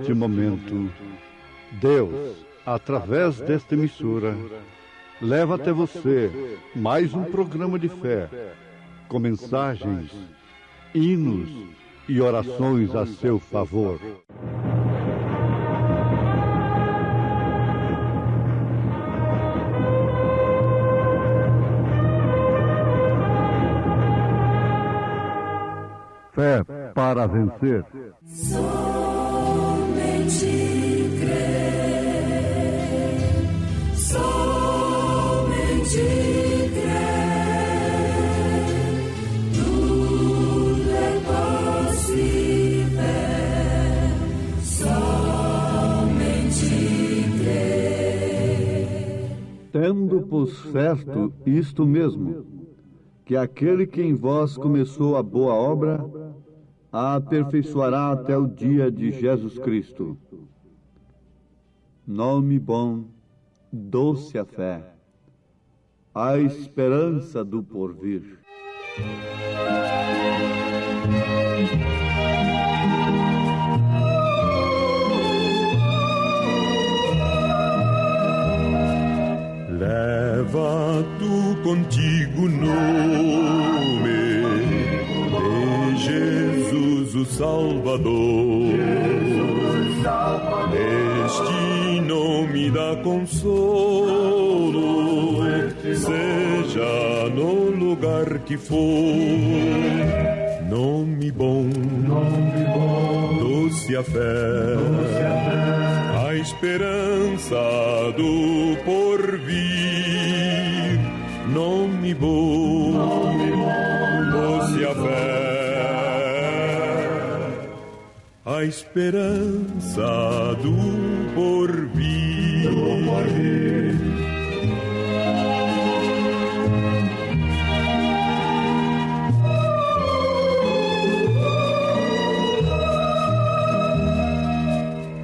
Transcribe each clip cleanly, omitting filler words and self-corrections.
neste momento, Deus, através desta emissora, leva até você mais um programa de fé, com mensagens, hinos e orações a seu favor. Fé para vencer. Somente crer, somente crer, tudo é possível, somente crer. Tendo por certo isto mesmo, que aquele que em vós começou a boa obra, a aperfeiçoará até o dia de Jesus Cristo. Nome bom, doce a fé, a esperança do porvir. Leva tu contigo o nome de Jesus o Salvador. Este nome dá consolo, seja no lugar que for. Nome bom, doce a fé, a esperança do porvir. Nome bom, doce a fé, a esperança do porvir.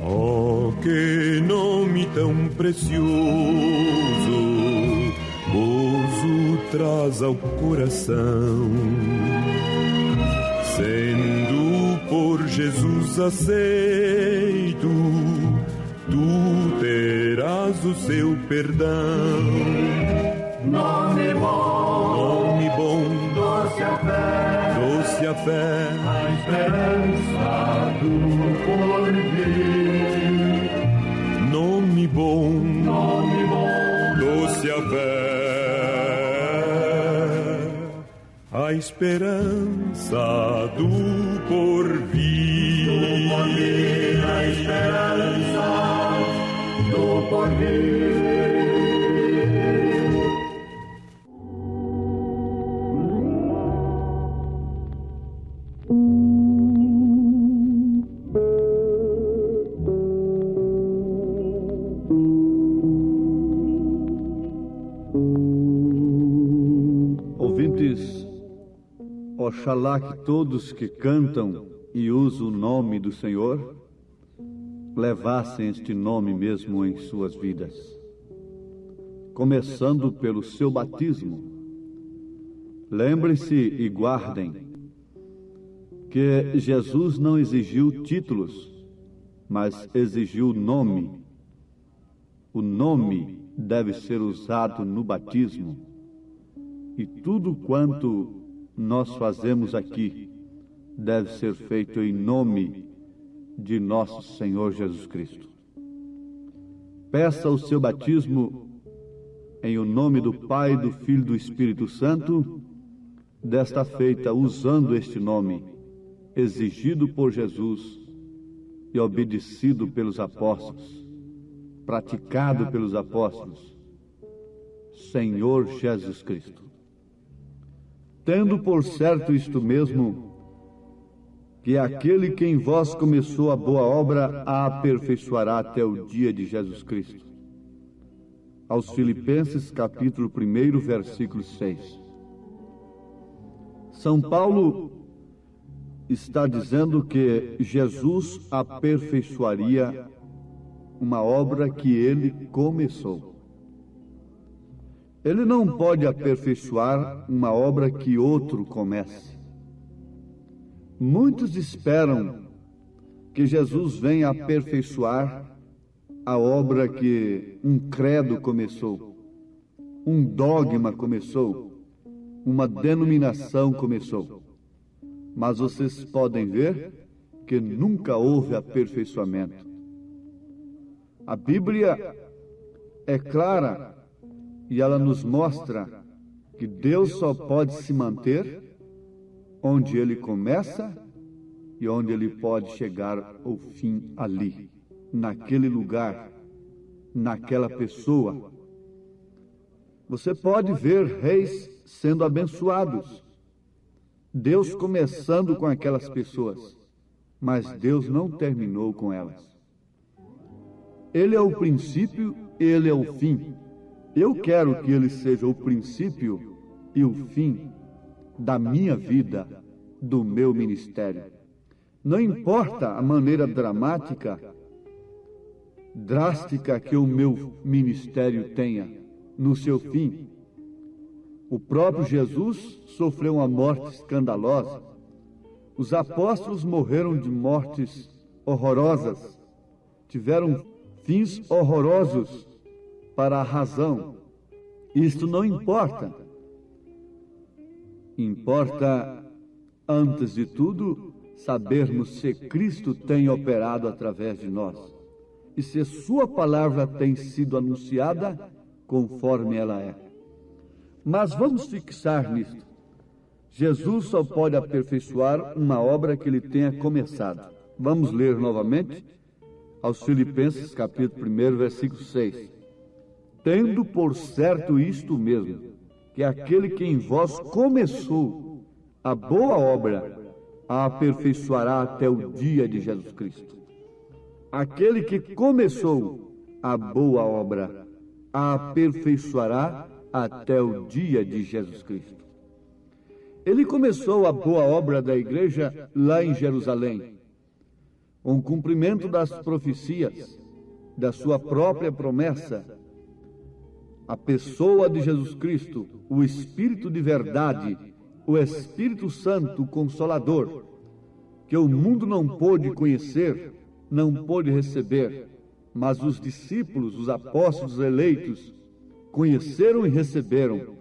Oh, que nome tão precioso, gozo traz ao coração. Sendo por Jesus aceito, tu terás o seu perdão. Nome bom, doce a fé, a esperança do porvir. Nome bom, doce a fé, a esperança do porvir. A esperança do porvir. Ouvintes, oxalá que todos que cantam e usam o nome do Senhor levassem este nome mesmo em suas vidas, começando pelo seu batismo. Lembrem-se e guardem que Jesus não exigiu títulos, mas exigiu o nome. O nome deve ser usado no batismo. E tudo quanto nós fazemos aqui deve ser feito em nome de nosso Senhor Jesus Cristo. Peça o seu batismo em o nome do Pai, do Filho e do Espírito Santo, desta feita usando este nome, exigido por Jesus e obedecido pelos apóstolos, praticado pelos apóstolos, Senhor Jesus Cristo. Tendo por certo isto mesmo, que aquele que em vós começou a boa obra a aperfeiçoará até o dia de Jesus Cristo. Aos Filipenses, capítulo 1, versículo 6. São Paulo está dizendo que Jesus aperfeiçoaria uma obra que ele começou. Ele não pode aperfeiçoar uma obra que outro comece. Muitos esperam que Jesus vem aperfeiçoar a obra que um credo começou, um dogma começou, uma denominação começou. Mas vocês podem ver que nunca houve aperfeiçoamento. A Bíblia é clara e ela nos mostra que Deus só pode se manter onde Ele começa e onde Ele pode chegar ao fim ali, naquele lugar, naquela pessoa. Você pode ver reis sendo abençoados, Deus começando com aquelas pessoas, mas Deus não terminou com elas. Ele é o princípio, Ele é o fim. Eu quero que Ele seja o princípio e o fim da minha vida, do meu ministério. Não importa a maneira dramática, drástica que o meu ministério tenha no seu fim. O próprio Jesus sofreu uma morte escandalosa. Os apóstolos morreram de mortes horrorosas, tiveram fins horrorosos para a razão. Isto não importa. Importa, antes de tudo, sabermos se Cristo tem operado através de nós e se sua palavra tem sido anunciada conforme ela é. Mas vamos fixar nisto. Jesus só pode aperfeiçoar uma obra que Ele tenha começado. Vamos ler novamente aos Filipenses, capítulo 1, versículo 6. Tendo por certo isto mesmo, que aquele que em vós começou a boa obra, a aperfeiçoará até o dia de Jesus Cristo. Aquele que começou a boa obra, a aperfeiçoará até o dia de Jesus Cristo. Ele começou a boa obra da igreja lá em Jerusalém, com o cumprimento das profecias, da sua própria promessa. A pessoa de Jesus Cristo, o Espírito de verdade, o Espírito Santo, o Consolador, que o mundo não pôde conhecer, não pôde receber, mas os discípulos, os apóstolos eleitos, conheceram e receberam.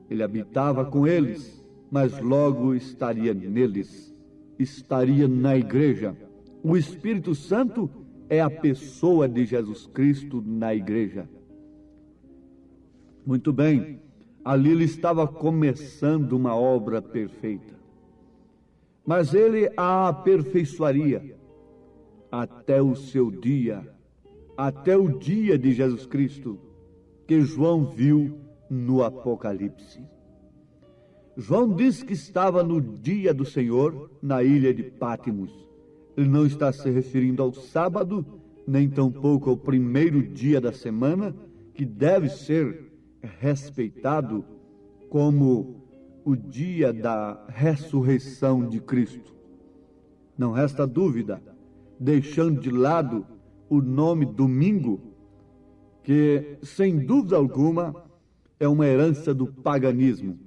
Ele habitava com eles, mas logo estaria neles, estaria na igreja. O Espírito Santo é a pessoa de Jesus Cristo na igreja. Muito bem, ali ele estava começando uma obra perfeita, mas ele a aperfeiçoaria até o seu dia, até o dia de Jesus Cristo, que João viu no Apocalipse. João diz que estava no dia do Senhor na ilha de Pátimos. Ele não está se referindo ao sábado, nem tampouco ao primeiro dia da semana, que deve ser respeitado como o dia da ressurreição de Cristo. Não resta dúvida, deixando de lado o nome domingo, que sem dúvida alguma é uma herança do paganismo,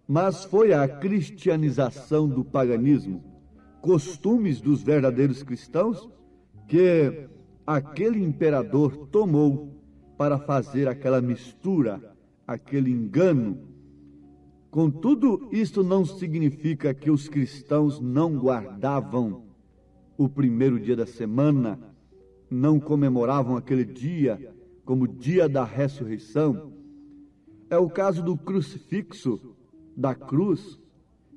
mas foi a cristianização do paganismo, costumes dos verdadeiros cristãos, que aquele imperador tomou para fazer aquela mistura, aquele engano. Contudo, isto não significa que os cristãos não guardavam o primeiro dia da semana, não comemoravam aquele dia como dia da ressurreição. É o caso do crucifixo, da cruz.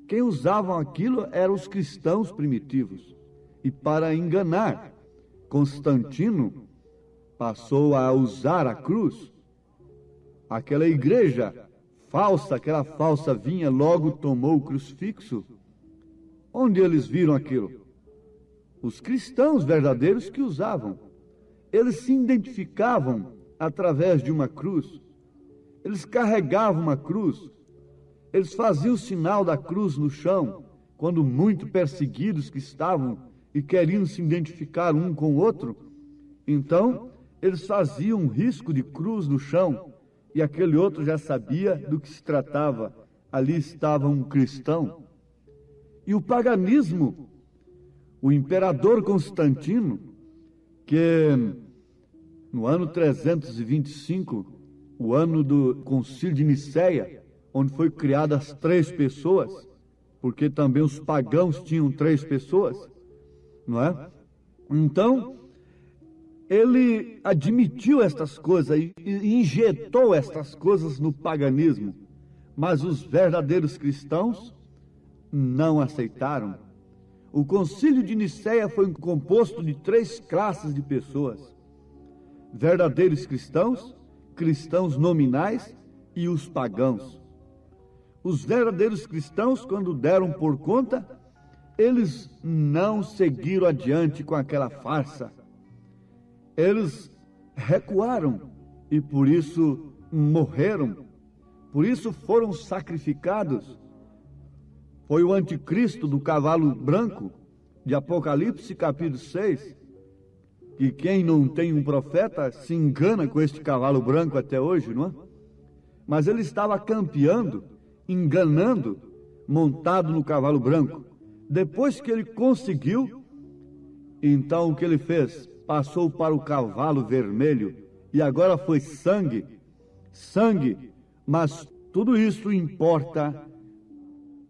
Quem usavam aquilo eram os cristãos primitivos. E para enganar, Constantino passou a usar a cruz. Aquela igreja falsa, aquela falsa vinha, logo tomou o crucifixo. Onde eles viram aquilo? Os cristãos verdadeiros que usavam. Eles se identificavam através de uma cruz. Eles carregavam uma cruz. Eles faziam o sinal da cruz no chão, quando muito perseguidos que estavam e queriam se identificar um com o outro. Então, eles faziam um risco de cruz no chão, e aquele outro já sabia do que se tratava. Ali estava um cristão. E o paganismo O imperador Constantino, que no ano 325, o ano do Concílio de Nicéia, onde foi criadas as 3 pessoas, porque também os pagãos tinham 3 pessoas, não é? Então, ele admitiu estas coisas e injetou estas coisas no paganismo, mas os verdadeiros cristãos não aceitaram. O Concílio de Nicéia foi composto de 3 classes de pessoas: verdadeiros cristãos, cristãos nominais e os pagãos. Os verdadeiros cristãos, quando deram por conta, eles não seguiram adiante com aquela farsa. Eles recuaram e por isso morreram, por isso foram sacrificados. Foi o anticristo do cavalo branco, de Apocalipse capítulo 6, que quem não tem um profeta se engana com este cavalo branco até hoje, não é? Mas ele estava campeando, enganando, montado no cavalo branco. Depois que ele conseguiu, então o que ele fez? Passou para o cavalo vermelho e agora foi sangue, mas tudo isso importa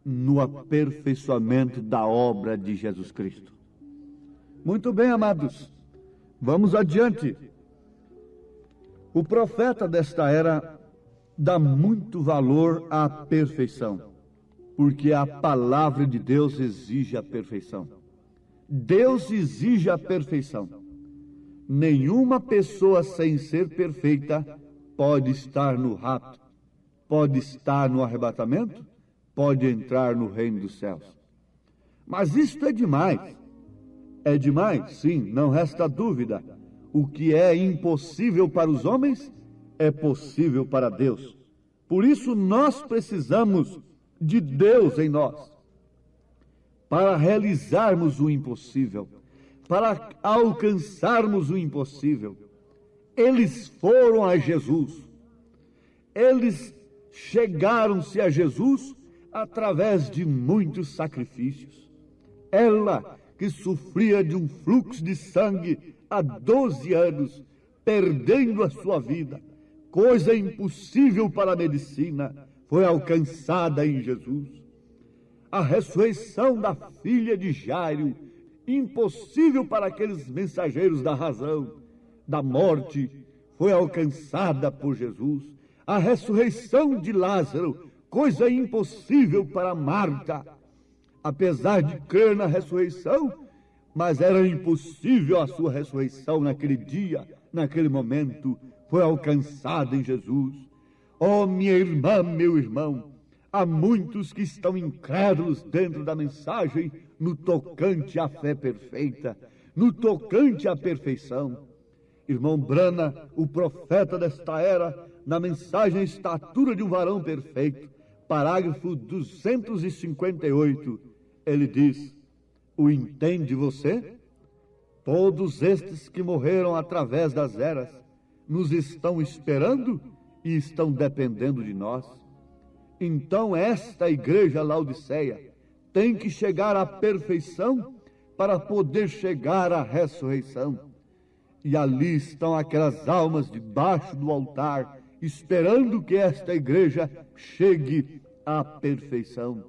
no aperfeiçoamento da obra de Jesus Cristo. Muito bem, amados, vamos adiante. O profeta desta era dá muito valor à perfeição, porque a palavra de Deus exige a perfeição. Deus exige a perfeição. Nenhuma pessoa sem ser perfeita pode estar no rapto, pode estar no arrebatamento, pode entrar no reino dos céus. Mas isto é demais. É demais, sim, não resta dúvida. O que é impossível para os homens é possível para Deus. Por isso nós precisamos de Deus em nós, para realizarmos o impossível, para alcançarmos o impossível. Eles foram a Jesus, eles chegaram-se a Jesus através de muitos sacrifícios. Ela, que sofria de um fluxo de sangue há 12 anos, perdendo a sua vida, coisa impossível para a medicina, foi alcançada em Jesus. A ressurreição da filha de Jairo, impossível para aqueles mensageiros da razão, da morte, foi alcançada por Jesus. A ressurreição de Lázaro, coisa impossível para Marta, apesar de crer na ressurreição, mas era impossível a sua ressurreição naquele dia, naquele momento, foi alcançada em Jesus. Oh, minha irmã, meu irmão, há muitos que estão incrédulos dentro da mensagem no tocante à fé perfeita, no tocante à perfeição. Irmão Brana, o profeta desta era, na mensagem Estatura de um Varão Perfeito, parágrafo 258, ele diz: o entende você? Todos estes que morreram através das eras nos estão esperando e estão dependendo de nós. Então esta igreja Laodiceia tem que chegar à perfeição para poder chegar à ressurreição. E ali estão aquelas almas debaixo do altar, esperando que esta igreja chegue à perfeição.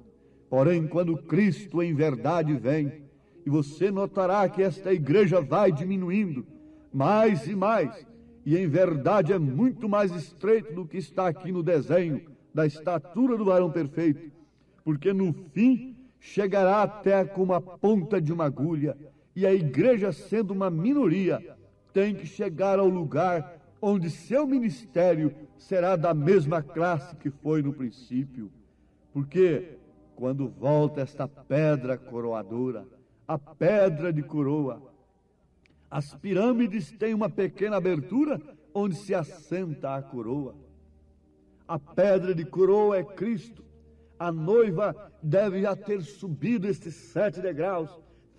Porém, quando Cristo em verdade vem, e você notará que esta igreja vai diminuindo mais e mais, e em verdade é muito mais estreito do que está aqui no desenho da estatura do varão perfeito, porque no fim chegará até como a ponta de uma agulha, e a igreja, sendo uma minoria, tem que chegar ao lugar onde seu ministério será da mesma classe que foi no princípio. Porque quando volta esta pedra coroadora, a pedra de coroa, as pirâmides têm uma pequena abertura onde se assenta a coroa. A pedra de coroa é Cristo. A noiva deve já ter subido estes 7 degraus: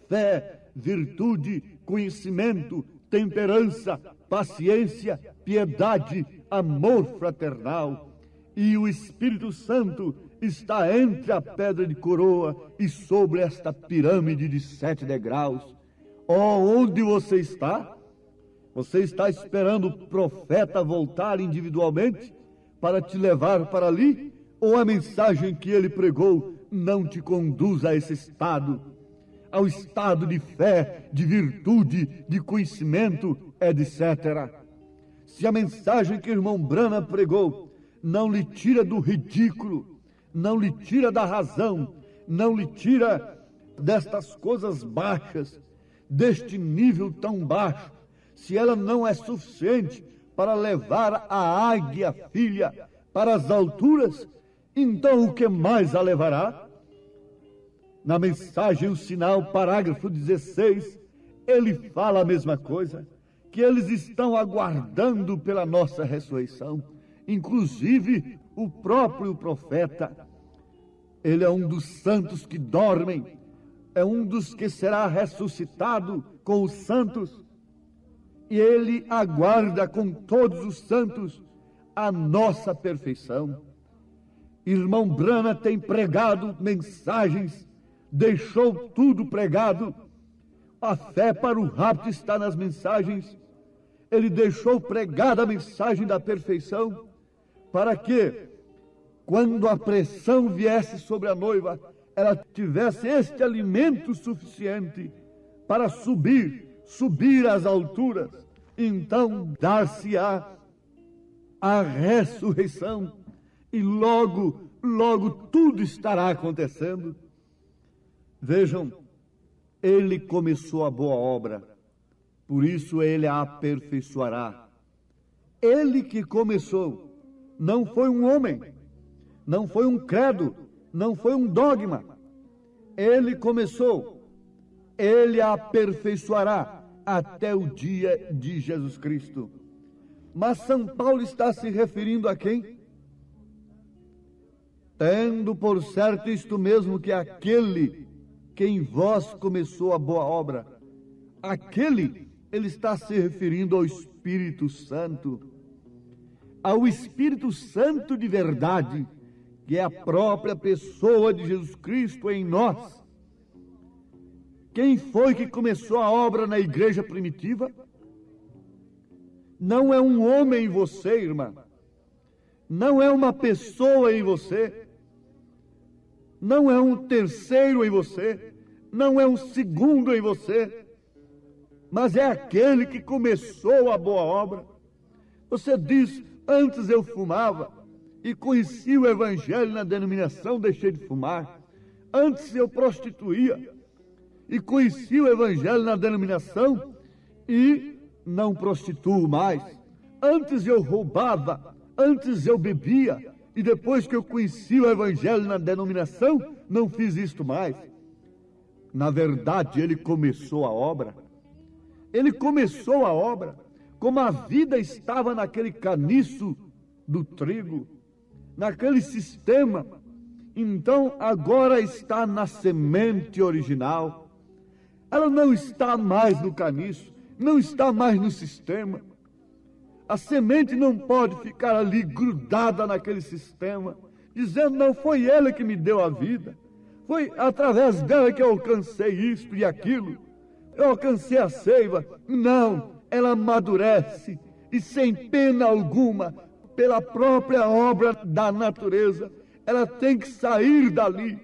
fé, virtude, conhecimento, temperança, paciência, piedade, amor fraternal. E o Espírito Santo está entre a pedra de coroa e sobre esta pirâmide de 7 degraus. Onde você está? Você está esperando o profeta voltar individualmente para te levar para ali? Ou a mensagem que ele pregou não te conduz a esse estado? Ao estado de fé, de virtude, de conhecimento, etc. Se a mensagem que o irmão Branham pregou não lhe tira do ridículo, não lhe tira da razão, não lhe tira destas coisas baixas, deste nível tão baixo, se ela não é suficiente para levar a águia filha para as alturas, então o que mais a levará? Na mensagem, o sinal, parágrafo 16, ele fala a mesma coisa, que eles estão aguardando pela nossa ressurreição. Inclusive, o próprio profeta, ele é um dos santos que dormem, é um dos que será ressuscitado com os santos, e ele aguarda com todos os santos a nossa perfeição. Irmão Branham tem pregado mensagens, deixou tudo pregado. A fé para o rapto está nas mensagens. Ele deixou pregada a mensagem da perfeição, para que, quando a pressão viesse sobre a noiva, ela tivesse este alimento suficiente para subir às alturas. Então dar-se-á a ressurreição, e logo tudo estará acontecendo. Vejam, ele começou a boa obra, por isso ele a aperfeiçoará. Ele que começou, não foi um homem, não foi um credo, não foi um dogma. Ele começou, ele a aperfeiçoará até o dia de Jesus Cristo. Mas São Paulo está se referindo a quem? Tendo por certo isto mesmo, que aquele que em vós começou a boa obra, aquele, ele está se referindo ao Espírito Santo, ao Espírito Santo de verdade, que é a própria pessoa de Jesus Cristo em nós. Quem foi que começou a obra na igreja primitiva? Não é um homem em você, irmã. Não é uma pessoa em você. Não é um terceiro em você. Não é um segundo em você. Mas é aquele que começou a boa obra. Você diz, antes eu fumava e conheci o evangelho na denominação, deixei de fumar. Antes eu prostituía e conheci o evangelho na denominação e não prostituo mais. Antes eu roubava, antes eu bebia, e depois que eu conheci o evangelho na denominação, não fiz isto mais. Na verdade, ele começou a obra. Ele começou a obra, como a vida estava naquele caniço do trigo, naquele sistema. Então, agora está na semente original. Ela não está mais no caniço, não está mais no sistema. A semente não pode ficar ali grudada naquele sistema, dizendo, não foi ela que me deu a vida, foi através dela que eu alcancei isto e aquilo, eu alcancei a seiva. Não, ela amadurece, e sem pena alguma, pela própria obra da natureza, ela tem que sair dali,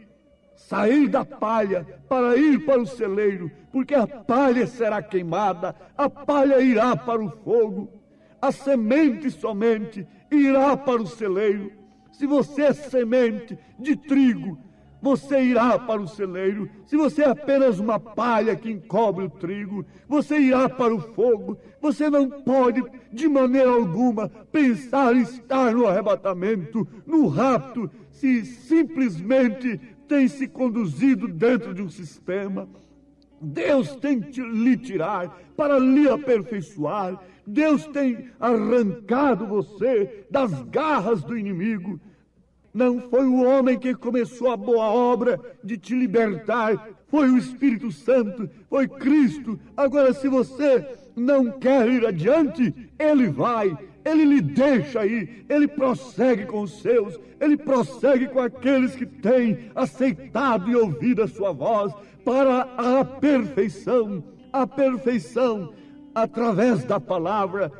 sair da palha, para ir para o celeiro, porque a palha será queimada, a palha irá para o fogo, a semente somente irá para o celeiro. Se você é semente de trigo, você irá para o celeiro. Se você é apenas uma palha que encobre o trigo, você irá para o fogo. Você não pode, de maneira alguma, pensar em estar no arrebatamento, no rapto, se simplesmente tem se conduzido dentro de um sistema. Deus tem que lhe tirar para lhe aperfeiçoar. Deus tem arrancado você das garras do inimigo. Não foi o homem que começou a boa obra de te libertar, foi o Espírito Santo, foi Cristo. Agora, se você não quer ir adiante, Ele vai. Ele lhe deixa ir, ele prossegue com os seus, ele prossegue com aqueles que têm aceitado e ouvido a sua voz para a perfeição através da palavra.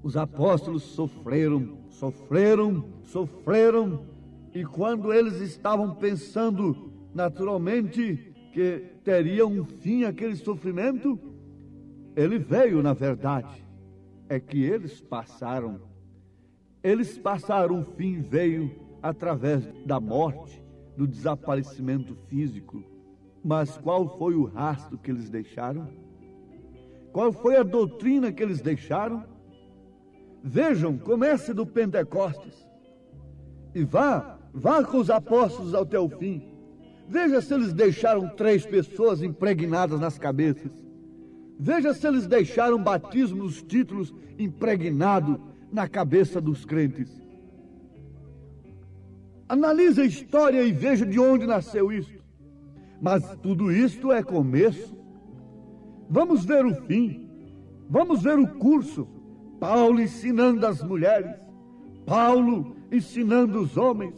Os apóstolos sofreram, e quando eles estavam pensando naturalmente que teria um fim aquele sofrimento, ele veio, na verdade. É que eles passaram, o fim veio através da morte, do desaparecimento físico. Mas qual foi o rastro que eles deixaram? Qual foi a doutrina que eles deixaram? Vejam, comece do Pentecostes e vá com os apóstolos até o fim. Veja se eles deixaram 3 pessoas impregnadas nas cabeças. Veja se eles deixaram batismo nos títulos impregnado na cabeça dos crentes. Analise a história e veja de onde nasceu isso. Mas tudo isto é começo. Vamos ver o fim. Vamos ver o curso. Paulo ensinando as mulheres. Paulo ensinando os homens.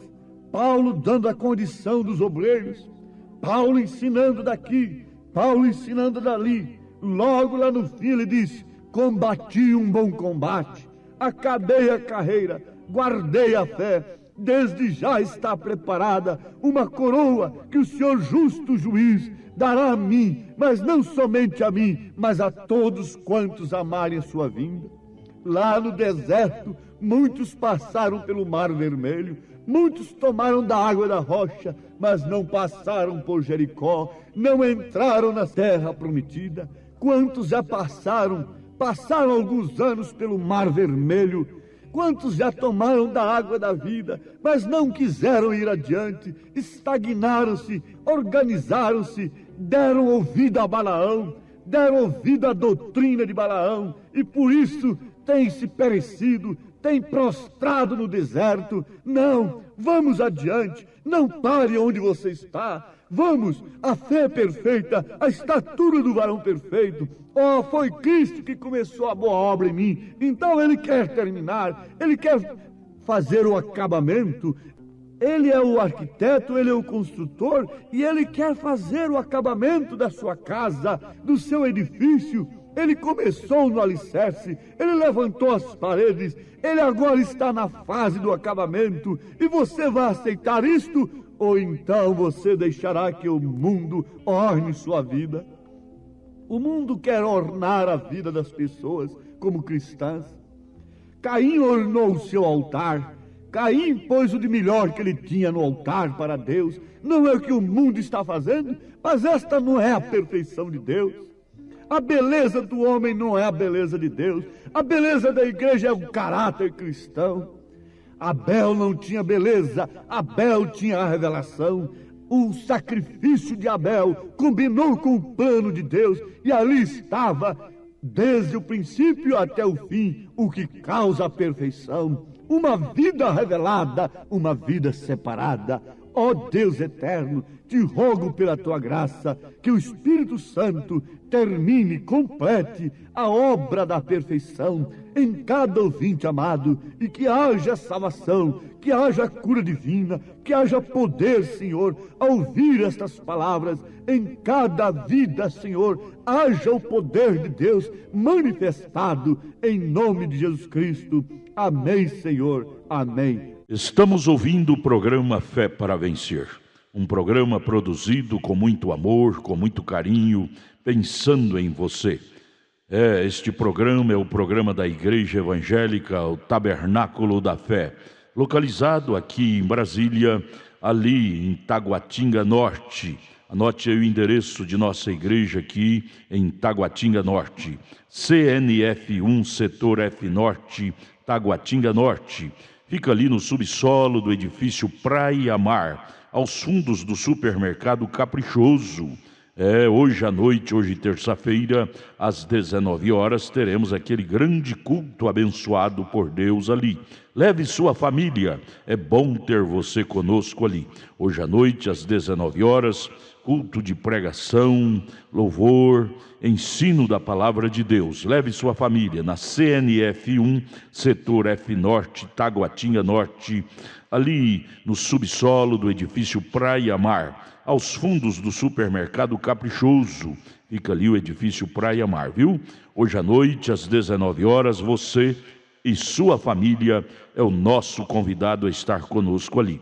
Paulo dando a condição dos obreiros. Paulo ensinando daqui. Paulo ensinando dali. Logo lá no fim ele diz: combati um bom combate, acabei a carreira, guardei a fé, desde já está preparada uma coroa que o Senhor justo juiz dará a mim, mas não somente a mim, mas a todos quantos amarem a sua vinda. Lá no deserto, muitos passaram pelo Mar Vermelho, muitos tomaram da água da rocha, mas não passaram por Jericó, não entraram na terra prometida. Quantos já passaram alguns anos pelo Mar Vermelho? Quantos já tomaram da água da vida, mas não quiseram ir adiante, estagnaram-se, organizaram-se, deram ouvido a Balaão, deram ouvido à doutrina de Balaão, e por isso têm se perecido, têm prostrado no deserto. Não, vamos adiante, não pare onde você está. Vamos, a fé perfeita, a estatura do varão perfeito. Oh, foi Cristo que começou a boa obra em mim, então Ele quer terminar, Ele quer fazer o acabamento. Ele é o arquiteto, Ele é o construtor, e Ele quer fazer o acabamento da sua casa, do seu edifício. Ele começou no alicerce, Ele levantou as paredes, Ele agora está na fase do acabamento, e você vai aceitar isto? Ou então você deixará que o mundo orne sua vida? O mundo quer ornar a vida das pessoas como cristãs. Caim ornou o seu altar. Caim pôs o de melhor que ele tinha no altar para Deus. Não é o que o mundo está fazendo, mas esta não é a perfeição de Deus. A beleza do homem não é a beleza de Deus. A beleza da igreja é o caráter cristão. Abel não tinha beleza, Abel tinha a revelação. O sacrifício de Abel combinou com o plano de Deus, e ali estava, desde o princípio até o fim, o que causa a perfeição. Uma vida revelada, uma vida separada. Ó Deus eterno, te rogo pela tua graça, que o Espírito Santo termine, complete a obra da perfeição em cada ouvinte amado, e que haja salvação, que haja cura divina, que haja poder, Senhor, ao ouvir estas palavras em cada vida, Senhor. Haja o poder de Deus manifestado em nome de Jesus Cristo. Amém, Senhor. Amém. Estamos ouvindo o programa Fé para Vencer, um programa produzido com muito amor, com muito carinho, pensando em você. Este programa é o programa da Igreja Evangélica, o Tabernáculo da Fé, localizado aqui em Brasília, ali em Taguatinga Norte. Anote aí o endereço de nossa igreja aqui em Taguatinga Norte, CNF1, Setor F Norte, Taguatinga Norte. Fica ali no subsolo do edifício Praia Mar, aos fundos do supermercado Caprichoso. Hoje à noite, hoje terça-feira, às 19 horas, teremos aquele grande culto abençoado por Deus ali. Leve sua família, é bom ter você conosco ali. Hoje à noite, às 19 horas, culto de pregação, louvor, ensino da palavra de Deus. Leve sua família na CNF 1, setor F Norte, Taguatinga Norte, ali no subsolo do edifício Praia Mar, aos fundos do supermercado Caprichoso. Fica ali o edifício Praia Mar, viu? Hoje à noite, às 19 horas, você e sua família é o nosso convidado a estar conosco ali.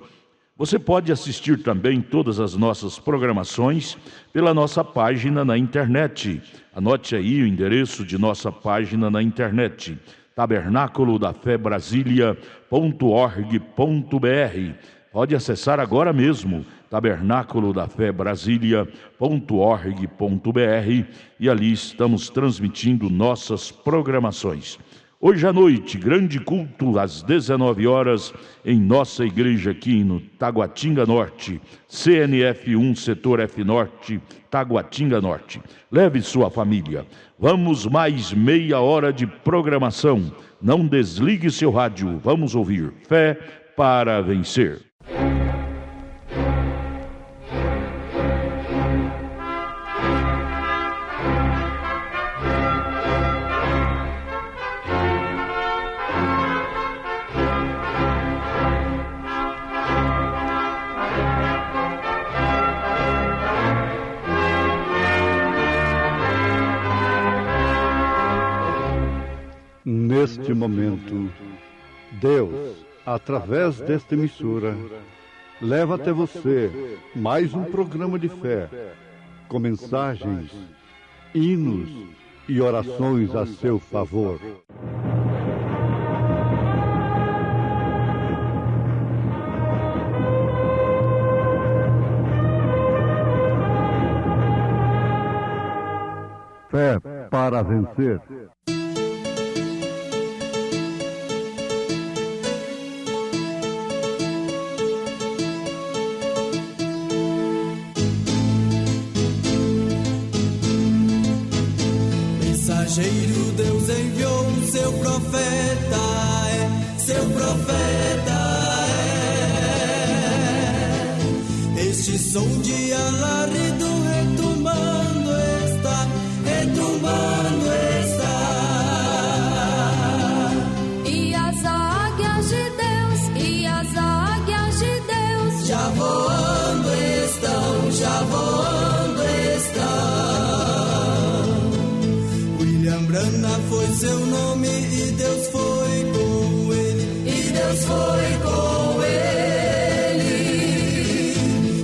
Você pode assistir também todas as nossas programações pela nossa página na internet. Anote aí o endereço de nossa página na internet: tabernaculodafebrasilia.org.br. Pode acessar agora mesmo, tabernaculodafebrasilia.org.br, e ali estamos transmitindo nossas programações. Hoje à noite, grande culto às 19 horas em nossa igreja aqui no Taguatinga Norte, CNF 1, setor F Norte, Taguatinga Norte. Leve sua família. Vamos mais meia hora de programação. Não desligue seu rádio. Vamos ouvir Fé para Vencer. Neste momento, Deus, através desta emissora, leva até você mais um programa de fé, com mensagens, hinos e orações a seu favor. Fé para vencer. Mensageiro, Deus enviou o seu profeta, seu profeta é. Este som de alarido retumbando está, retumbando está. E as águias de Deus, e as águias de Deus, já voando estão, já voando estão. Brana foi seu nome e Deus foi com ele, e Deus foi com ele.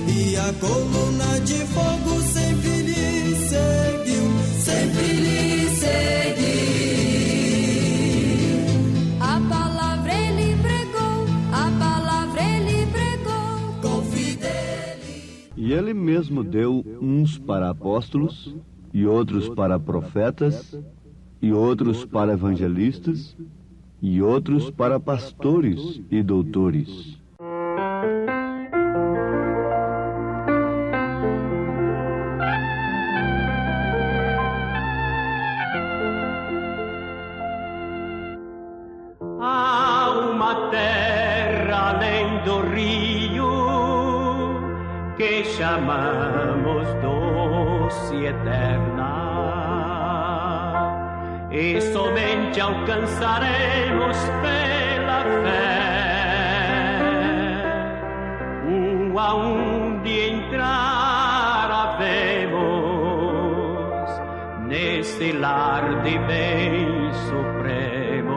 E a coluna de fogo sempre lhe seguiu, sempre lhe seguiu. a palavra ele pregou, a palavra ele pregou com fidelidade. E ele mesmo deu uns para apóstolos, e outros para profetas, e outros para evangelistas, e outros para pastores e doutores. Há uma terra além do rio que chamamos doce e eterna. E somente alcançaremos pela fé, aonde entrar havemos nesse lar de bens supremos,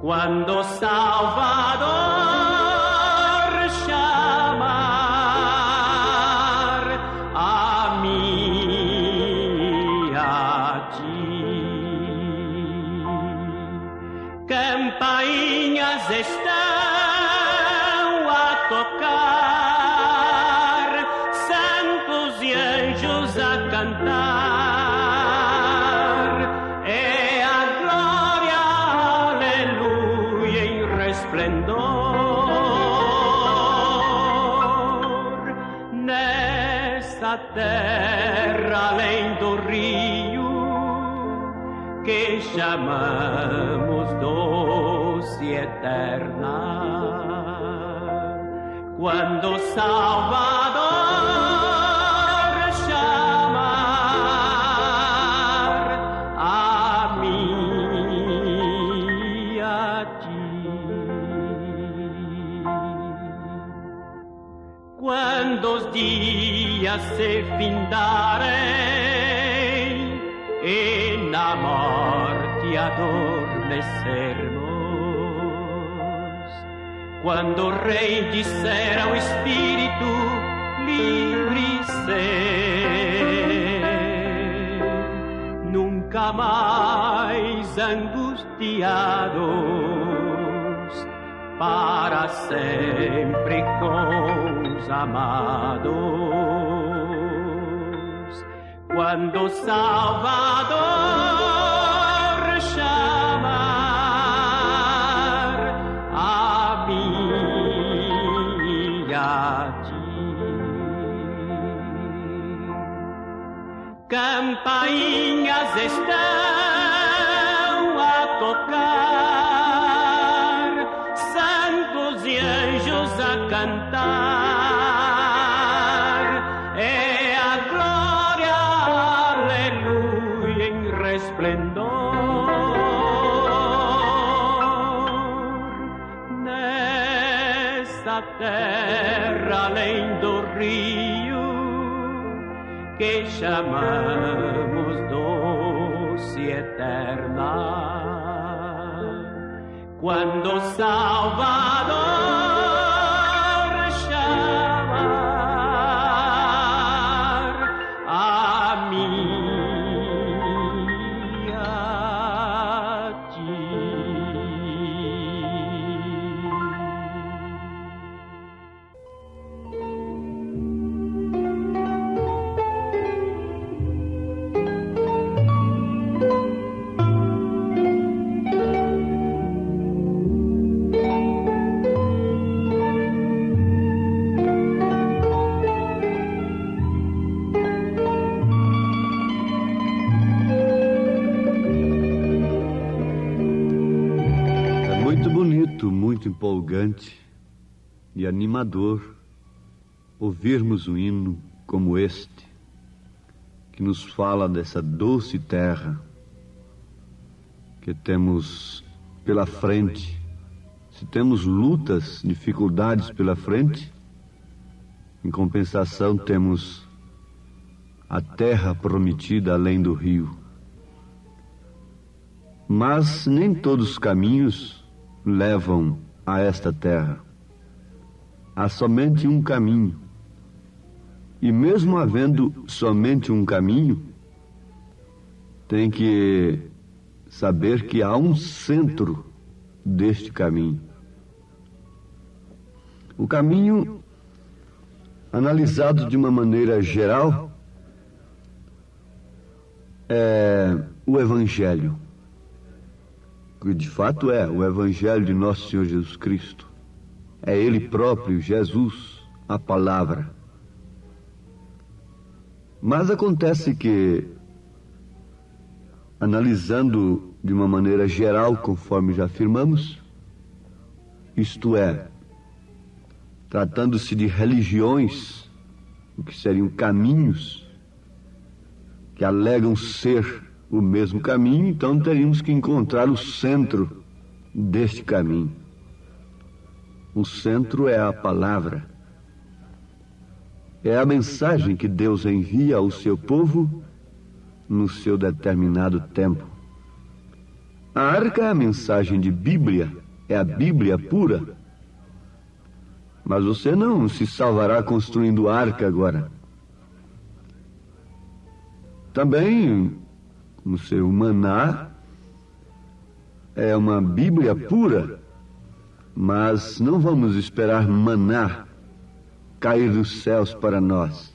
quando o Salvador estão a tocar, santos e anjos a cantar, é a glória, aleluia, em resplendor, nesta terra além do rio, que chamamos doce eterna, quando Salvador chamar a mim e a ti. Quando os dias se findarem e na morte adormecermos, quando o Rei disser ao Espírito livre-se, nunca mais angustiados, para sempre com os amados, quando o Salvador chamar a mim e a ti. Campainhas estão a tocar, santos e anjos a cantar, é a glória, aleluia, em resplendor. Nessa terra além do rio que chamamos doce e eterna, quando o Salvador chamar a mim e a ti. Muito empolgante e animador ouvirmos um hino como este, que nos fala dessa doce terra que temos pela frente. Se temos lutas, dificuldades pela frente, em compensação temos a terra prometida além do rio. Mas nem todos os caminhos levam a esta terra. Há somente um caminho. E mesmo havendo somente um caminho, tem que saber que há um centro deste caminho. O caminho, analisado de uma maneira geral, é o Evangelho. Que de fato é o Evangelho de Nosso Senhor Jesus Cristo. É Ele próprio, Jesus, a palavra. Mas acontece que, analisando de uma maneira geral, conforme já afirmamos, isto é, tratando-se de religiões, o que seriam caminhos, que alegam ser o mesmo caminho, então teríamos que encontrar o centro deste caminho. O centro é a palavra. É a mensagem que Deus envia ao seu povo no seu determinado tempo. A arca é a mensagem de Bíblia, é a Bíblia pura. Mas você não se salvará construindo arca agora. Também, como seu maná, é uma Bíblia pura, mas não vamos esperar maná cair dos céus para nós.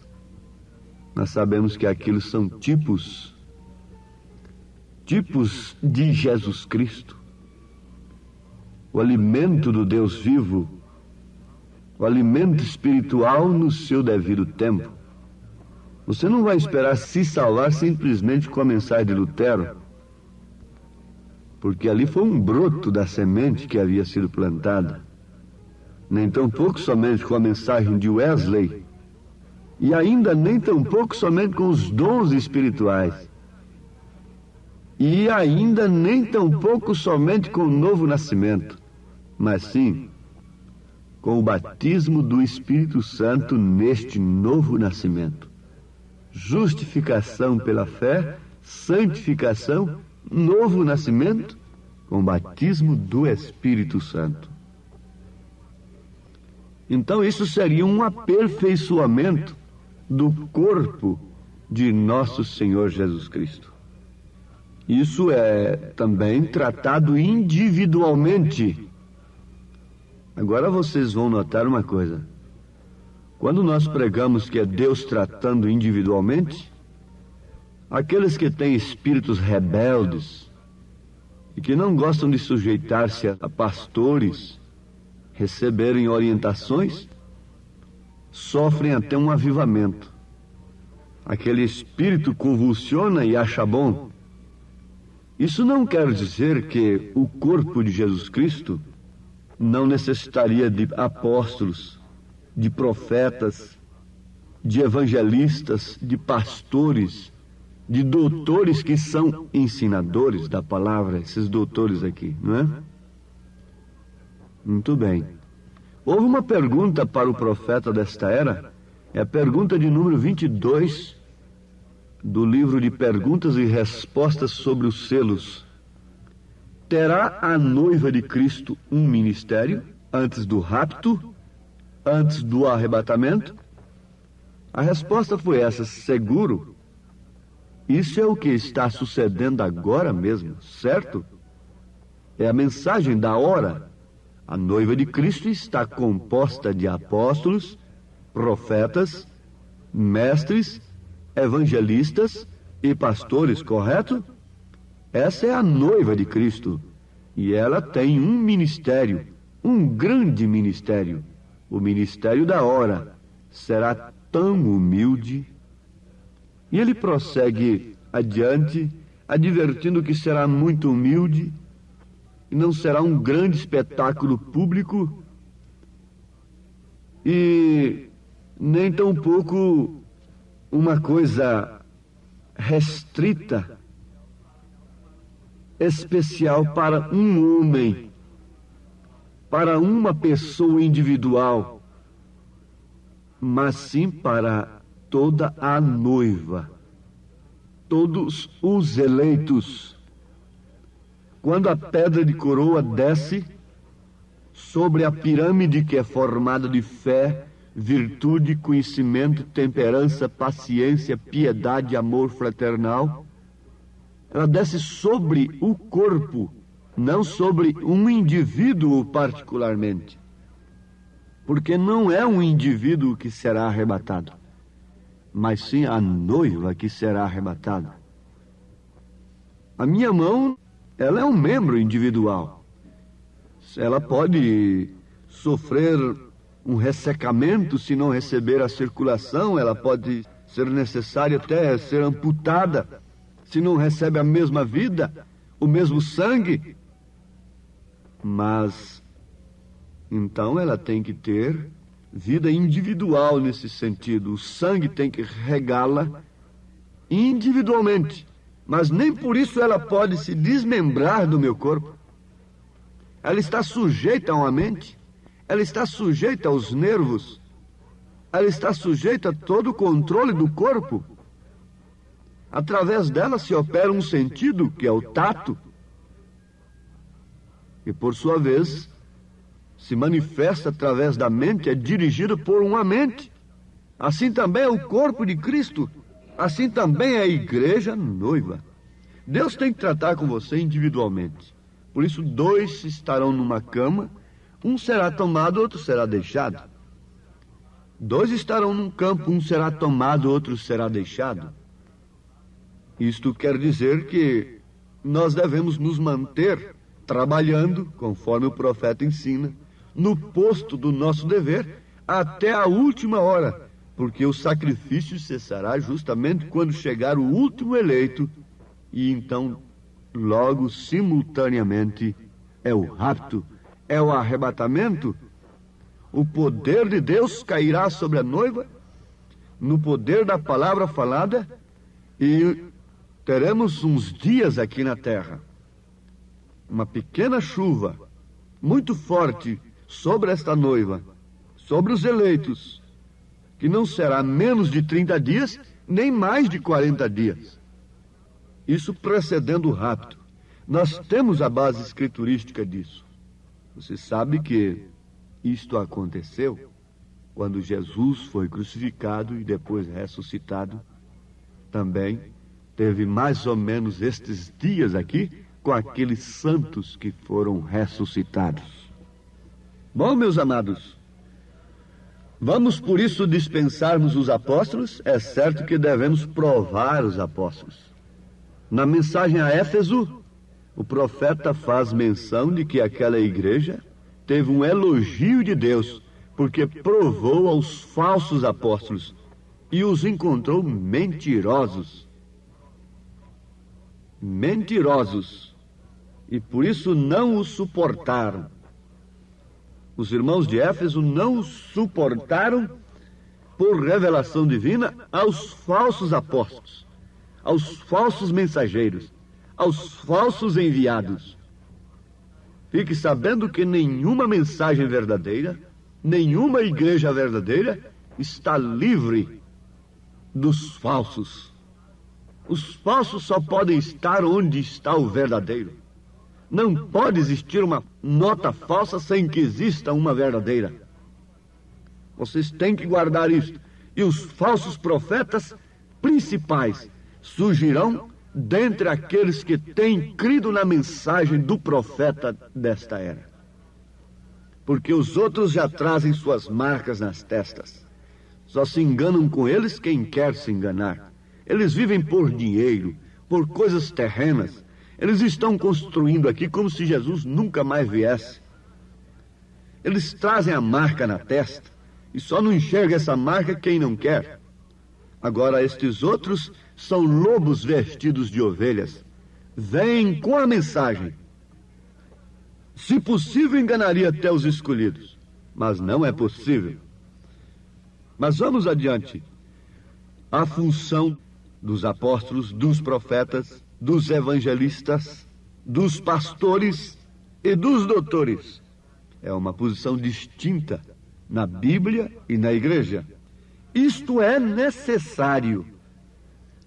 Nós sabemos que aquilo são tipos de Jesus Cristo, o alimento do Deus vivo, o alimento espiritual no seu devido tempo. Você não vai esperar se salvar simplesmente com a mensagem de Lutero, porque ali foi um broto da semente que havia sido plantada. nem tampouco somente com a mensagem de Wesley, e ainda nem tampouco somente com os dons espirituais, e ainda nem tampouco somente com o novo nascimento, mas sim com o batismo do Espírito Santo neste novo nascimento. Justificação pela fé, santificação, novo nascimento, com o batismo do Espírito Santo. Então isso seria um aperfeiçoamento do corpo de nosso Senhor Jesus Cristo. Isso é também tratado individualmente. Agora vocês vão notar uma coisa. Quando nós pregamos que é Deus tratando individualmente, aqueles que têm espíritos rebeldes e que não gostam de sujeitar-se a pastores, receberem orientações, sofrem até um avivamento. Aquele espírito convulsiona e acha bom. Isso não quer dizer que o corpo de Jesus Cristo não necessitaria de apóstolos, de profetas, de evangelistas, de pastores, de doutores que são ensinadores da palavra, esses doutores aqui, não é? Muito bem. Houve uma pergunta para o profeta desta era, é a pergunta de número 22 do livro de Perguntas e Respostas sobre os selos. Terá a noiva de Cristo um ministério antes do rapto, antes do arrebatamento? A resposta foi essa: seguro. Isso é o que está sucedendo agora mesmo, certo? É a mensagem da hora. A noiva de Cristo está composta de apóstolos, profetas, mestres, evangelistas e pastores, correto? Essa é a noiva de Cristo. E ela tem um ministério, um grande ministério. O ministério da hora será tão humilde. E ele prossegue adiante, advertindo que será muito humilde e não será um grande espetáculo público e nem tampouco uma coisa restrita, especial para um homem, para uma pessoa individual, mas sim para toda a noiva, todos os eleitos. Quando a pedra de coroa desce sobre a pirâmide que é formada de fé, virtude, conhecimento, temperança, paciência, piedade, amor fraternal, ela desce sobre o corpo, não sobre um indivíduo particularmente. Porque não é um indivíduo que será arrebatado, mas sim a noiva que será arrebatada. A minha mão, ela é um membro individual. Ela pode sofrer um ressecamento se não receber a circulação, ela pode ser necessária até ser amputada se não recebe a mesma vida, o mesmo sangue. Mas então ela tem que ter vida individual nesse sentido. O sangue tem que regá-la individualmente. Mas nem por isso ela pode se desmembrar do meu corpo. Ela está sujeita a uma mente, ela está sujeita aos nervos, ela está sujeita a todo o controle do corpo. Através dela se opera um sentido, que é o tato, e por sua vez se manifesta através da mente, é dirigido por uma mente. Assim também é o corpo de Cristo, assim também é a igreja noiva. Deus tem que tratar com você individualmente. Por isso, 2 estarão numa cama, um será tomado, outro será deixado. 2 estarão num campo, um será tomado, outro será deixado. Isto quer dizer que nós devemos nos manter trabalhando, conforme o profeta ensina, no posto do nosso dever, até a última hora, porque o sacrifício cessará justamente quando chegar o último eleito, e então, logo, simultaneamente, é o rapto, é o arrebatamento. o poder de Deus cairá sobre a noiva, no poder da palavra falada, e teremos uns dias aqui na terra, uma pequena chuva muito forte sobre esta noiva, sobre os eleitos, que não será menos de 30 dias, nem mais de 40 dias. Isso precedendo rápido. Nós temos a base escriturística disso. Você sabe que isto aconteceu quando Jesus foi crucificado e depois ressuscitado. Também teve mais ou menos estes dias aqui com aqueles santos que foram ressuscitados. Bom, meus amados, vamos por isso dispensarmos os apóstolos? É certo que devemos provar os apóstolos. Na mensagem a Éfeso, o profeta faz menção de que aquela igreja teve um elogio de Deus, porque provou aos falsos apóstolos e os encontrou mentirosos. Mentirosos. E por isso não os suportaram. Os irmãos de Éfeso não os suportaram por revelação divina aos falsos apóstolos, aos falsos mensageiros, aos falsos enviados. Fique sabendo que nenhuma mensagem verdadeira, nenhuma igreja verdadeira está livre dos falsos. Os falsos só podem estar onde está o verdadeiro. Não pode existir uma nota falsa sem que exista uma verdadeira. Vocês têm que guardar isto. E os falsos profetas principais surgirão dentre aqueles que têm crido na mensagem do profeta desta era. Porque os outros já trazem suas marcas nas testas. Só se enganam com eles quem quer se enganar. Eles vivem por dinheiro, por coisas terrenas. Eles estão construindo aqui como se Jesus nunca mais viesse. Eles trazem a marca na testa e só não enxerga essa marca quem não quer. Agora, estes outros são lobos vestidos de ovelhas. Vêm com a mensagem. Se possível, enganaria até os escolhidos. Mas não é possível. Mas vamos adiante. A função dos apóstolos, dos profetas, dos evangelistas, dos pastores e dos doutores é uma posição distinta na Bíblia e na igreja. Isto é necessário.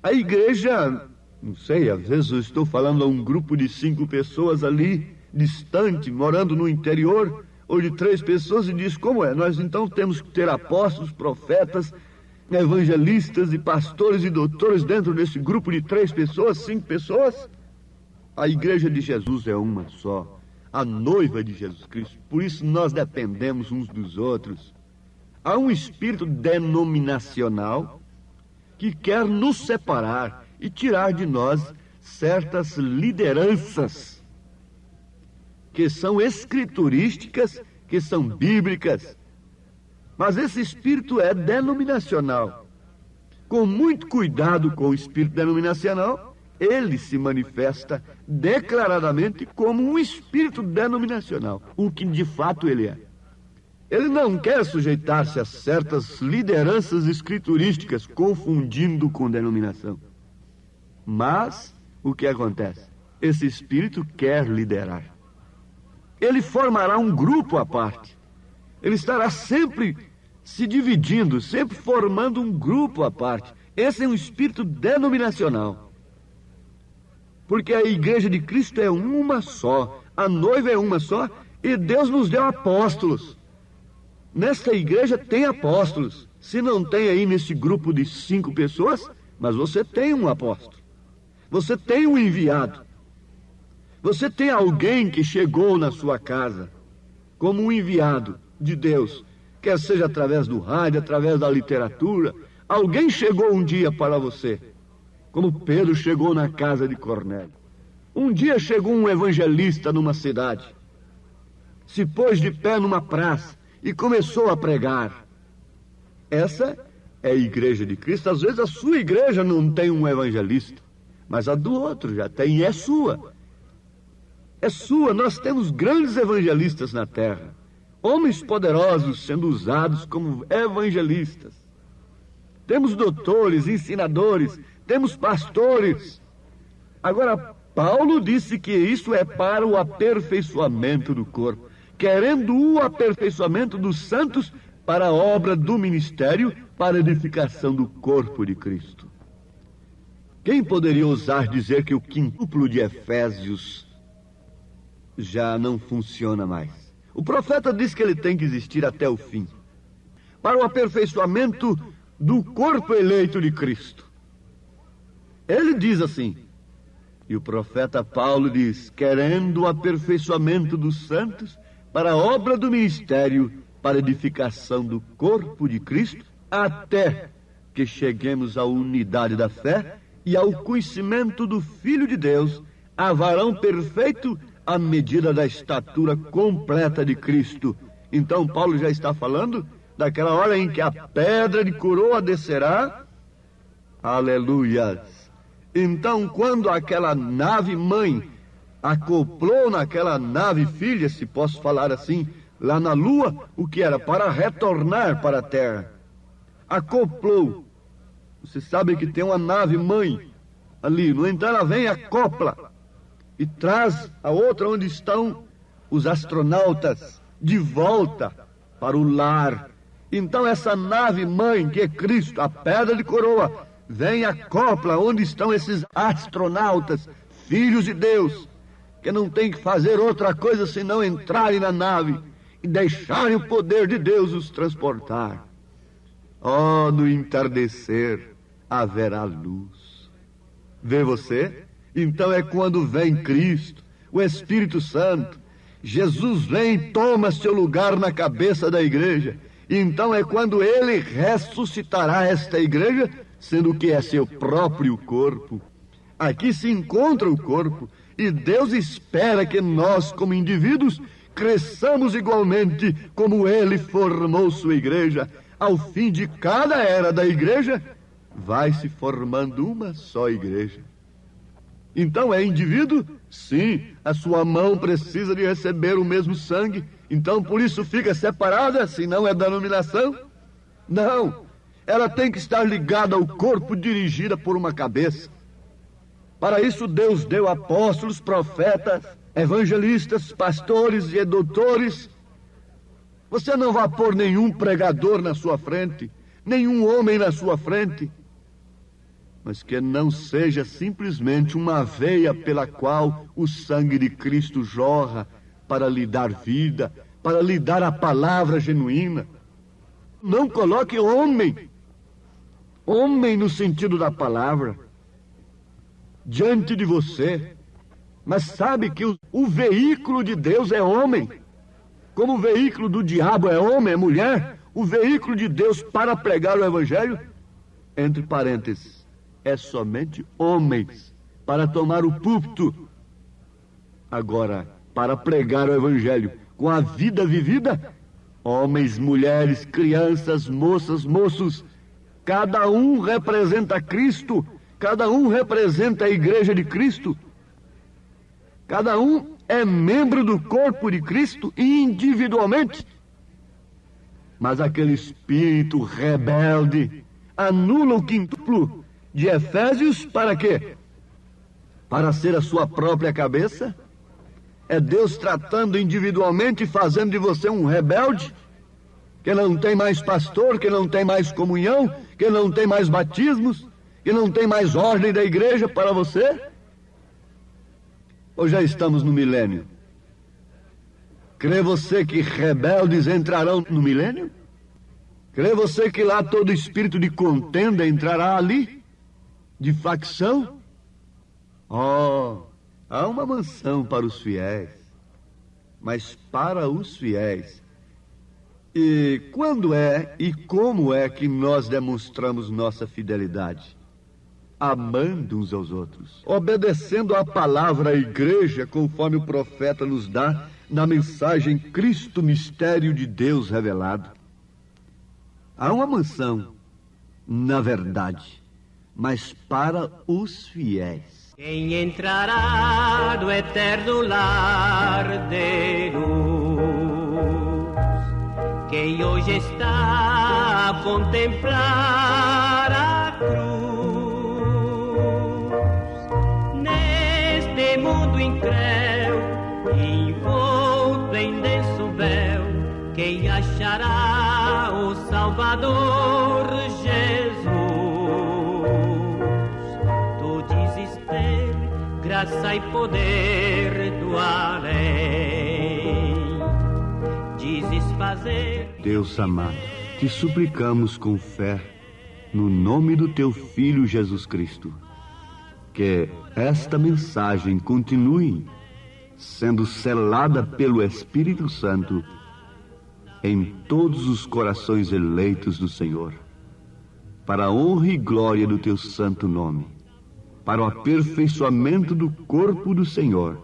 A igreja, não sei, às vezes eu estou falando a um grupo de 5 pessoas ali, distante, morando no interior, ou de 3 pessoas, e diz, como é? Nós então temos que ter apóstolos, profetas, evangelistas e pastores e doutores dentro desse grupo de 3 pessoas, 5 pessoas? A igreja de Jesus é uma só, a noiva de Jesus Cristo. Por isso nós dependemos uns dos outros. Há um espírito denominacional que quer nos separar e tirar de nós certas lideranças que são escriturísticas, que são bíblicas. Mas esse espírito é denominacional. Com muito cuidado com o espírito denominacional, ele se manifesta declaradamente como um espírito denominacional, o que de fato ele é. Ele não quer sujeitar-se a certas lideranças escriturísticas, confundindo com denominação. Mas o que acontece? Esse espírito quer liderar. Ele formará um grupo à parte. Ele estará sempre se dividindo, sempre formando um grupo à parte. Esse é um espírito denominacional. Porque a igreja de Cristo é uma só, a noiva é uma só, e Deus nos deu apóstolos. Nesta igreja tem apóstolos. Se não tem aí nesse grupo de 5 pessoas, mas você tem um apóstolo. Você tem um enviado. Você tem alguém que chegou na sua casa como um enviado de Deus, quer seja através do rádio, através da literatura. Alguém chegou um dia para você, como Pedro chegou na casa de Cornélio. Um dia chegou um evangelista numa cidade, se pôs de pé numa praça e começou a pregar. Essa é a igreja de Cristo. Às vezes a sua igreja não tem um evangelista, mas a do outro já tem, e é sua. É sua. Nós temos grandes evangelistas na terra. homens poderosos sendo usados como evangelistas. Temos doutores, ensinadores, temos pastores. Agora, Paulo disse que isso é para o aperfeiçoamento do corpo, querendo o aperfeiçoamento dos santos para a obra do ministério, para a edificação do corpo de Cristo. Quem poderia ousar dizer que o quintuplo de Efésios já não funciona mais? O profeta diz que ele tem que existir até o fim, para o aperfeiçoamento do corpo eleito de Cristo. Ele diz assim, e o profeta Paulo diz, querendo o aperfeiçoamento dos santos para a obra do ministério, para a edificação do corpo de Cristo, até que cheguemos à unidade da fé e ao conhecimento do Filho de Deus, a varão perfeito, à medida da estatura completa de Cristo. Então Paulo já está falando daquela hora em que a pedra de coroa descerá. Aleluias! Então, quando aquela nave mãe acoplou naquela nave filha, se posso falar assim, lá na lua, o que era? Para retornar para a terra. Acoplou. Você sabe que tem uma nave mãe ali, no entanto ela vem e acopla e traz a outra onde estão os astronautas de volta para o lar. Então essa nave mãe, que é Cristo, a pedra de coroa, vem e acopla onde estão esses astronautas, filhos de Deus, que não tem que fazer outra coisa senão entrarem na nave e deixarem o poder de Deus os transportar. Oh, no entardecer haverá luz. Vê você? Então é quando vem Cristo, o Espírito Santo. Jesus vem e toma seu lugar na cabeça da igreja. Então é quando ele ressuscitará esta igreja, sendo que é seu próprio corpo. Aqui se encontra o corpo, e Deus espera que nós, como indivíduos, cresçamos igualmente como ele formou sua igreja. Ao fim de cada era da igreja, vai se formando uma só igreja. Então é indivíduo? Sim, a sua mão precisa de receber o mesmo sangue. Então por isso fica separada, se não é denominação? Não, ela tem que estar ligada ao corpo, dirigida por uma cabeça. Para isso Deus deu apóstolos, profetas, evangelistas, pastores e doutores. Você não vai pôr nenhum pregador na sua frente, nenhum homem na sua frente, mas que não seja simplesmente uma veia pela qual o sangue de Cristo jorra para lhe dar vida, para lhe dar a palavra genuína. Não coloque homem no sentido da palavra, diante de você, mas sabe que o veículo de Deus é homem. Como o veículo do diabo é homem, é mulher, o veículo de Deus para pregar o evangelho, entre parênteses, é somente homens, para tomar o púlpito. Agora, para pregar o evangelho com a vida vivida, homens, mulheres, crianças, moças, moços, cada um representa Cristo, cada um representa a igreja de Cristo, cada um é membro do corpo de Cristo individualmente. Mas aquele espírito rebelde anula o quintuplo de Efésios para quê? Para ser a sua própria cabeça? É Deus tratando individualmente, fazendo de você um rebelde, que não tem mais pastor, que não tem mais comunhão, que não tem mais batismos, que não tem mais ordem da igreja para você? Ou já estamos no milênio? Crê você que rebeldes entrarão no milênio? Crê você que lá todo espírito de contenda entrará ali? De facção? Oh, há uma mansão para os fiéis, mas para os fiéis. E quando é e como é que nós demonstramos nossa fidelidade? Amando uns aos outros, obedecendo à palavra à igreja, conforme o profeta nos dá na mensagem Cristo, mistério de Deus revelado. Há uma mansão, na verdade, mas para os fiéis. Quem entrará no eterno lar de luz? quem hoje está a contemplar a cruz. Neste mundo incréu, envolto em denso véu, quem achará o Salvador Jesus? Tu dizes ter graça e poder do além, dizes fazer. Deus amado, te suplicamos com fé, no nome do teu Filho Jesus Cristo, que esta mensagem continue sendo selada pelo Espírito Santo em todos os corações eleitos do Senhor, para a honra e glória do teu santo nome, para o aperfeiçoamento do corpo do Senhor.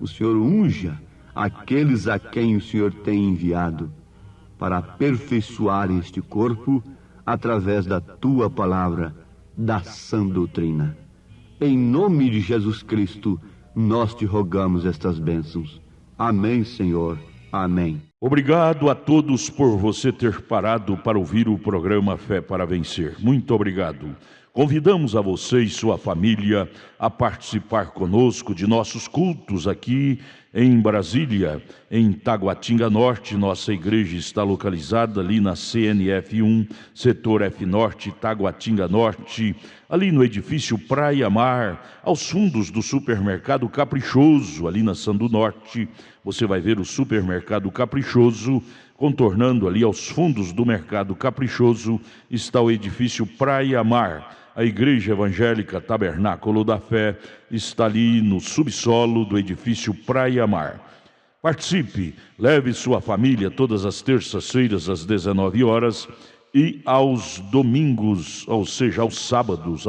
O Senhor unja aqueles a quem o Senhor tem enviado para aperfeiçoar este corpo através da tua palavra, da sã doutrina. Em nome de Jesus Cristo, nós te rogamos estas bênçãos. Amém, Senhor. Amém. Obrigado a todos por você ter parado para ouvir o programa Fé para Vencer. Muito obrigado. Convidamos a você e sua família a participar conosco de nossos cultos aqui em Brasília, em Taguatinga Norte. Nossa igreja está localizada ali na CNF 1, setor F Norte, Taguatinga Norte, ali no edifício Praia Mar, aos fundos do supermercado Caprichoso, ali na Sandu Norte. Você vai ver o supermercado Caprichoso. Contornando ali aos fundos do mercado Caprichoso está o edifício Praia Mar. A Igreja Evangélica Tabernáculo da Fé está ali no subsolo do edifício Praia Mar. Participe, leve sua família todas as terças-feiras às 19 horas e aos domingos, ou seja, aos sábados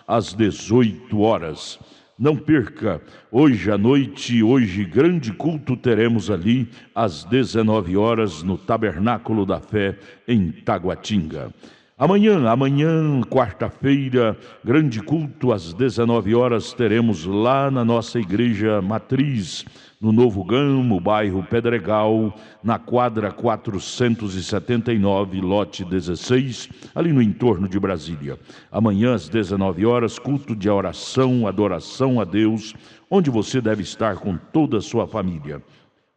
às 18 horas. Não perca, hoje à noite, hoje grande culto teremos ali às 19 horas no Tabernáculo da Fé em Taguatinga. Amanhã, quarta-feira, grande culto às 19 horas teremos lá na nossa igreja matriz, no Novo Gamo, bairro Pedregal, na quadra 479, lote 16, ali no entorno de Brasília. Amanhã às 19 horas, culto de oração, adoração a Deus, onde você deve estar com toda a sua família.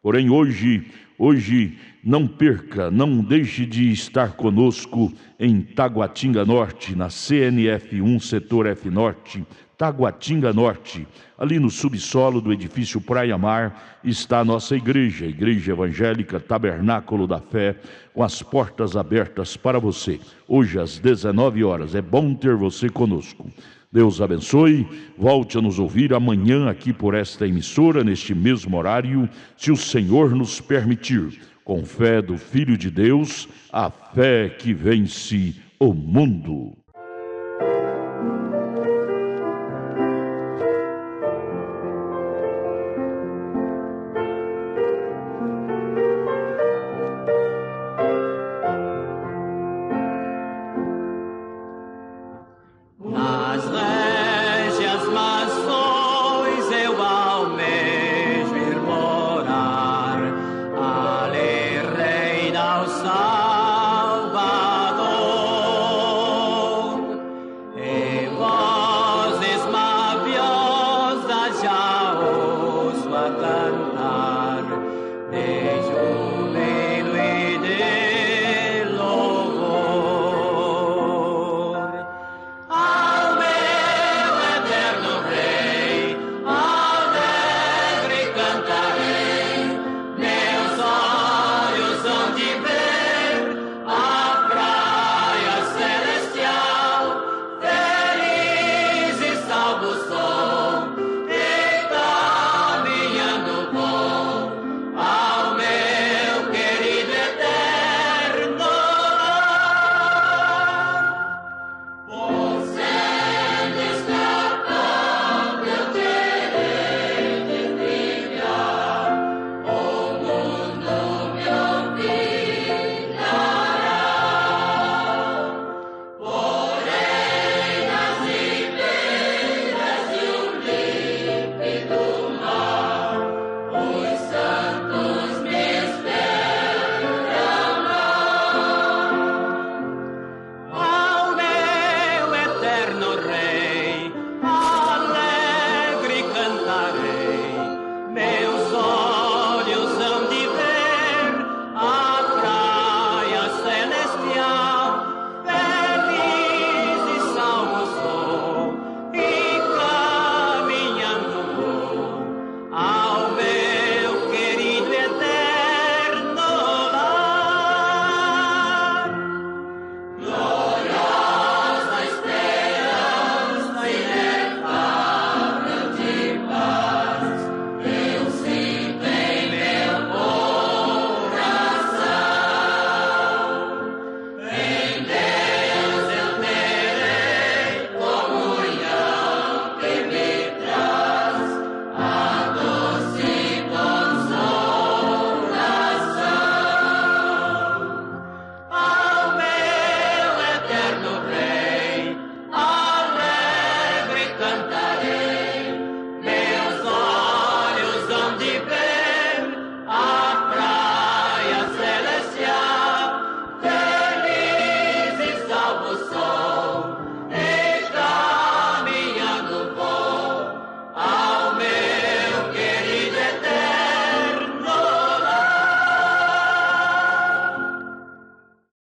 Porém, hoje, não perca, não deixe de estar conosco em Taguatinga Norte, na CNF 1, setor F Norte, Taguatinga Norte. Ali no subsolo do edifício Praia Mar está a nossa igreja, a Igreja Evangélica Tabernáculo da Fé, com as portas abertas para você. Hoje às 19 horas, é bom ter você conosco. Deus abençoe, volte a nos ouvir amanhã aqui por esta emissora, neste mesmo horário, se o Senhor nos permitir, com fé do Filho de Deus, a fé que vence o mundo.